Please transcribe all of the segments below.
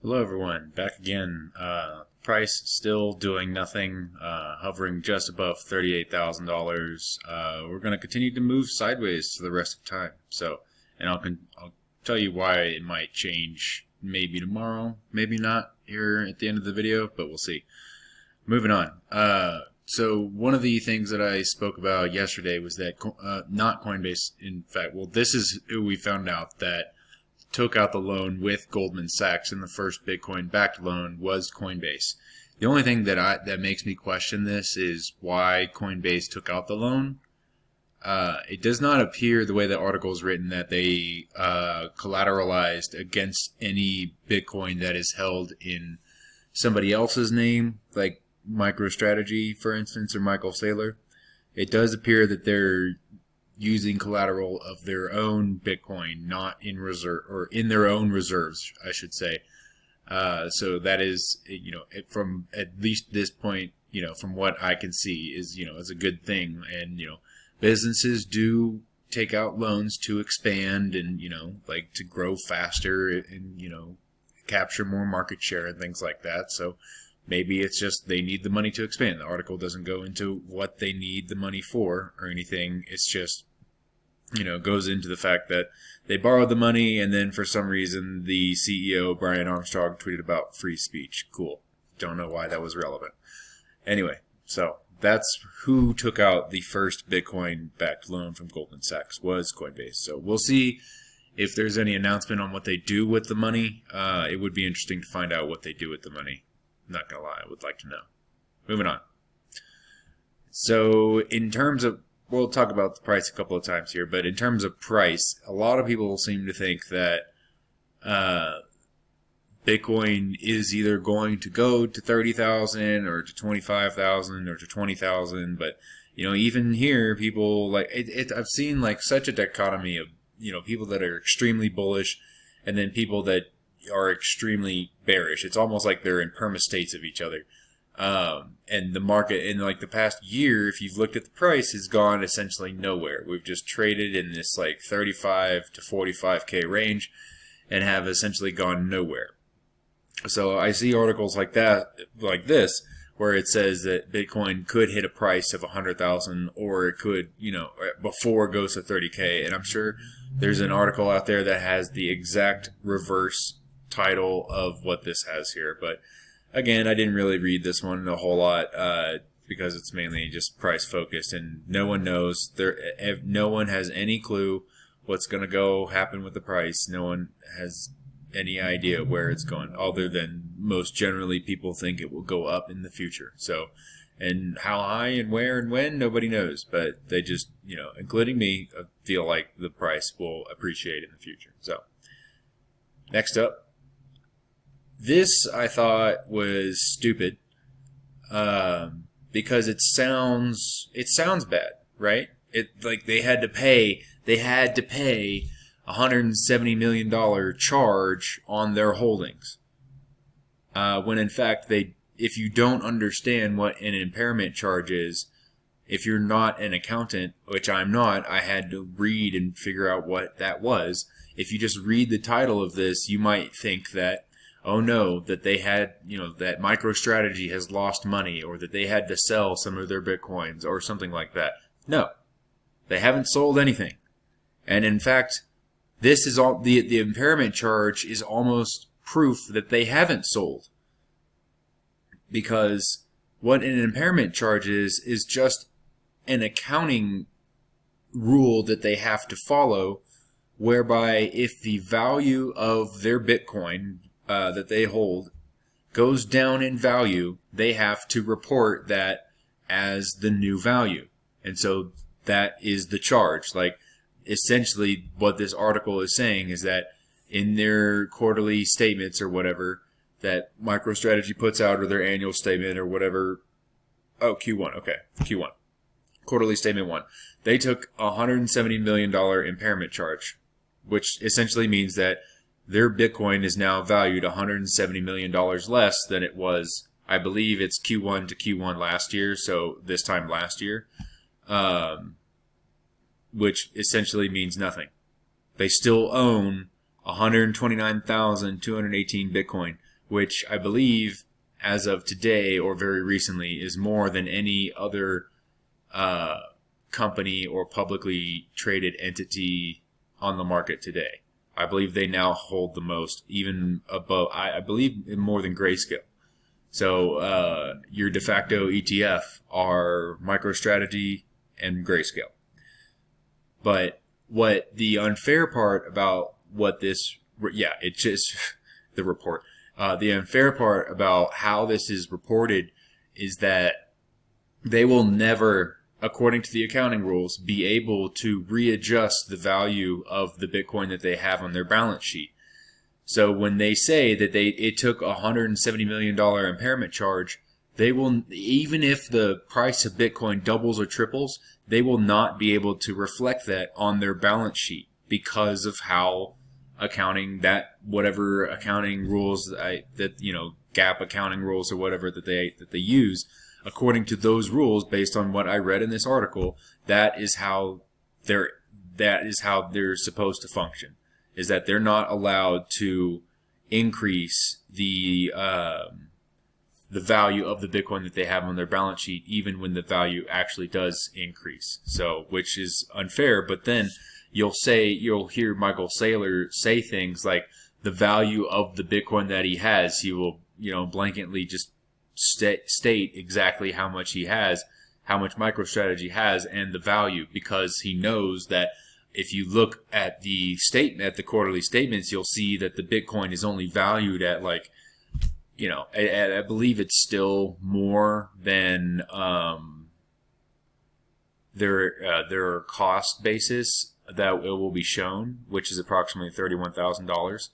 Hello everyone, back again. Price still doing nothing, hovering just above $38,000. We're going to continue to move sideways for the rest of time. And I'll tell you why it might change maybe tomorrow, maybe not here at the end of the video, but we'll see. Moving on. So one of the things that I spoke about yesterday was that not Coinbase, in fact, well, this is who we found out that took out the loan with Goldman Sachs, and the first Bitcoin-backed loan was Coinbase. The only thing that makes me question this is why Coinbase took out the loan. It does not appear, the way the article is written, that they collateralized against any Bitcoin that is held in somebody else's name, like MicroStrategy, for instance, or Michael Saylor. It does appear that they're using collateral of their own Bitcoin, not in reserve, or in their own reserves, I should say. So that is, from at least this point, from what I can see, is a good thing. And businesses do take out loans to expand and like to grow faster and capture more market share and things like that. So maybe it's just they need the money to expand. The article doesn't go into what they need the money for or anything. It's just goes into the fact that they borrowed the money, and then for some reason the CEO, Brian Armstrong, tweeted about free speech. Cool. Don't know why that was relevant. Anyway, so that's who took out the first Bitcoin-backed loan from Goldman Sachs, was Coinbase. So we'll see if there's any announcement on what they do with the money. It would be interesting to find out what they do with the money. I'm not going to lie, I would like to know. Moving on. So in terms of, we'll talk about the price a couple of times here, but in terms of price, a lot of people seem to think that Bitcoin is either going to go to 30,000 or to 25,000 or to 20,000. But even here, people like it. I've seen like such a dichotomy of people that are extremely bullish, and then people that are extremely bearish. It's almost like they're in perma-states of each other. And the market in like the past year, if you've looked at the price, has gone essentially nowhere. We've just traded in this like 35 to 45K range and have essentially gone nowhere. So I see articles like that, like this, where it says that Bitcoin could hit a price of 100,000, or it could, before it goes to 30K. And I'm sure there's an article out there that has the exact reverse title of what this has here, but again, I didn't really read this one a whole lot because it's mainly just price focused, and no one knows. No one has any clue what's going to happen with the price. No one has any idea where it's going, other than most generally people think it will go up in the future. So, and how high and where and when, nobody knows. But they just, including me, feel like the price will appreciate in the future. So, next up. This I thought was stupid because it sounds bad, right? It like they had to pay $170 million charge on their holdings, when in fact if you don't understand what an impairment charge is, if you're not an accountant, which I'm not, I had to read and figure out what that was. If you just read the title of this, you might think that, oh no, that they had, that MicroStrategy has lost money, or that they had to sell some of their Bitcoins or something like that. No, they haven't sold anything. And in fact, this is all, the impairment charge is almost proof that they haven't sold. Because what an impairment charge is just an accounting rule that they have to follow, whereby if the value of their Bitcoin that they hold goes down in value, they have to report that as the new value. And so that is the charge. Like, essentially what this article is saying is that in their quarterly statements or whatever that MicroStrategy puts out, or their annual statement or whatever, Q1, okay, Q1, quarterly statement 1, they took $170 million impairment charge, which essentially means that their Bitcoin is now valued $170 million less than it was. I believe it's Q1 to Q1 last year, so this time last year, which essentially means nothing. They still own 129,218 Bitcoin, which I believe as of today or very recently is more than any other company or publicly traded entity on the market today. I believe they now hold the most, even above, I believe more than Grayscale. So your de facto ETF are MicroStrategy and Grayscale. But what the unfair part about what this, it's just the report. The unfair part about how this is reported is that they will never, according to the accounting rules, be able to readjust the value of the Bitcoin that they have on their balance sheet. So when they say that it took a $170 million impairment charge, they will, even if the price of Bitcoin doubles or triples, they will not be able to reflect that on their balance sheet because of how accounting, that whatever accounting rules GAAP accounting rules or whatever that they use, according to those rules, based on what I read in this article, that is how they're supposed to function. Is that they're not allowed to increase the value of the Bitcoin that they have on their balance sheet, even when the value actually does increase. So, which is unfair. But then you'll hear Michael Saylor say things like the value of the Bitcoin that he has. He will, blanketly just state exactly how much he has, how much MicroStrategy has, and the value, because he knows that if you look at the quarterly statements, you'll see that the Bitcoin is only valued at I believe it's still more than their cost basis that it will be shown, which is approximately $31,000.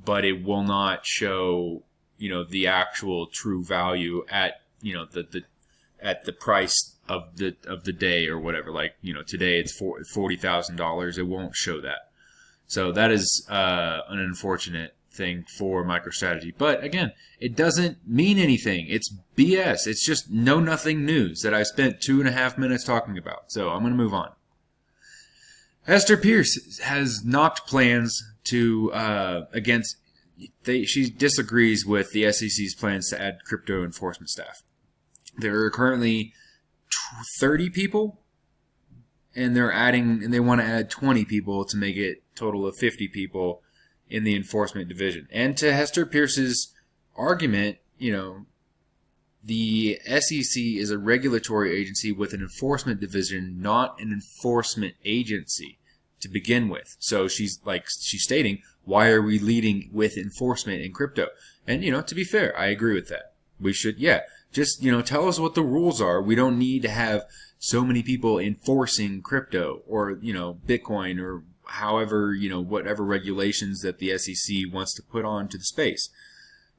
But it will not show, the actual true value at, at the price of the day or whatever. Today it's $40,000. It won't show that. So that is an unfortunate thing for MicroStrategy. But again, it doesn't mean anything. It's BS. It's just nothing news that I spent 2.5 minutes talking about. So I'm going to move on. Hester Peirce has knocked plans to she disagrees with the SEC's plans to add crypto enforcement staff. There are currently 30 people, and they want to add 20 people to make it a total of 50 people in the enforcement division. And to Hester Peirce's argument, the SEC is a regulatory agency with an enforcement division, not an enforcement agency to begin with. So she's stating, why are we leading with enforcement in crypto? And, to be fair, I agree with that. We should, just, tell us what the rules are. We don't need to have so many people enforcing crypto or, Bitcoin or however, whatever regulations that the SEC wants to put onto the space.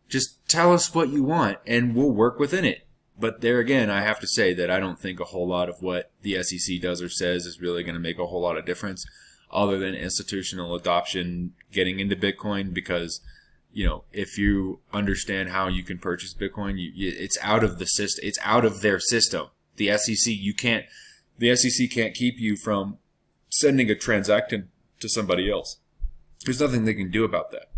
Just tell us what you want and we'll work within it. But there again, I have to say that I don't think a whole lot of what the SEC does or says is really going to make a whole lot of difference other than institutional adoption getting into Bitcoin, because if you understand how you can purchase Bitcoin, it's out of the system. It's out of their system. The SEC can't keep you from sending a transaction to somebody else. There's nothing they can do about that.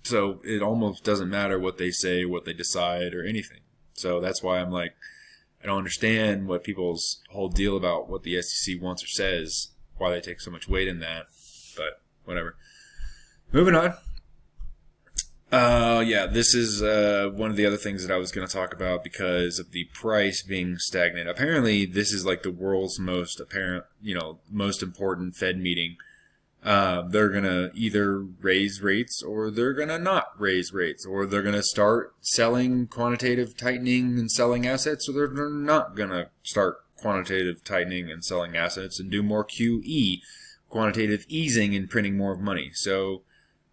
So it almost doesn't matter what they say, what they decide, or anything. So that's why I'm like, I don't understand what people's whole deal about what the SEC wants or says, why they take so much weight in that. But whatever. Moving on. This is one of the other things that I was going to talk about because of the price being stagnant. Apparently, this is like the world's most important Fed meeting. They're going to either raise rates or they're going to not raise rates, or they're going to start selling quantitative tightening and selling assets, or they're not going to start quantitative tightening and selling assets and do more QE, quantitative easing, and printing more money. So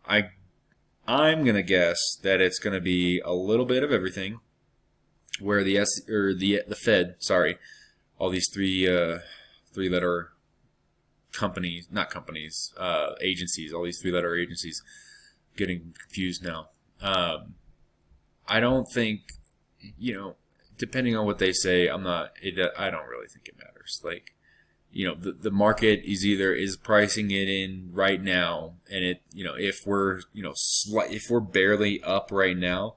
I'm going to guess that it's going to be a little bit of everything, where the Fed, all these three-letter companies, not companies, agencies, all these three-letter agencies, getting confused now. I don't think, depending on what they say, I don't really think it matters. the market is pricing it in right now, and if we're if we're barely up right now,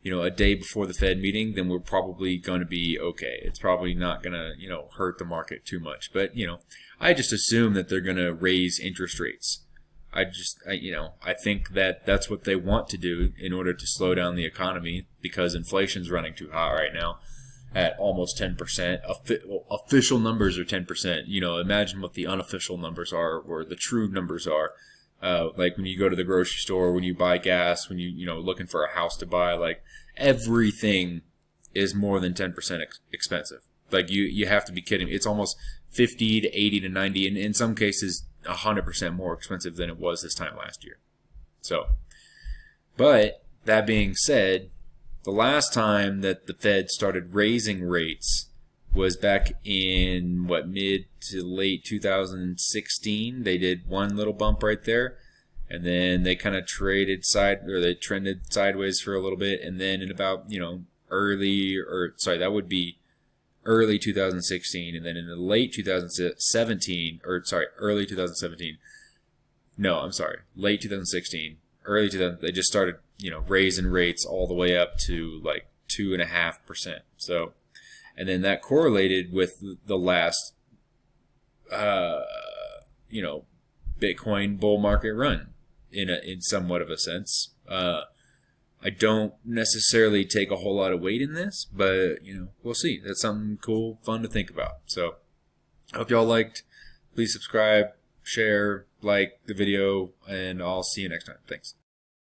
a day before the Fed meeting, then we're probably going to be okay. It's probably not going to hurt the market too much. But I just assume that they're going to raise interest rates. I think that that's what they want to do in order to slow down the economy, because inflation's running too high right now at almost 10%. Official numbers are 10%. Imagine what the unofficial numbers are, or the true numbers are. Like when you go to the grocery store, when you buy gas, when looking for a house to buy, like everything is more than 10% expensive. Like you have to be kidding me. It's almost 50 to 80 to 90, and in some cases 100% more expensive than it was this time last year. So, but that being said, the last time that the Fed started raising rates was back in mid to late 2016. They did one little bump right there, and then they kind of trended sideways for a little bit, and then in about early 2016, and then in the late 2017, early 2017. No, I'm sorry, late 2016, early 2000. They just started raising rates all the way up to like 2.5%. So, and then that correlated with the last, Bitcoin bull market run in somewhat of a sense. I don't necessarily take a whole lot of weight in this, but we'll see. That's something cool, fun to think about. So, I hope y'all liked. Please subscribe, share, like the video, and I'll see you next time. Thanks.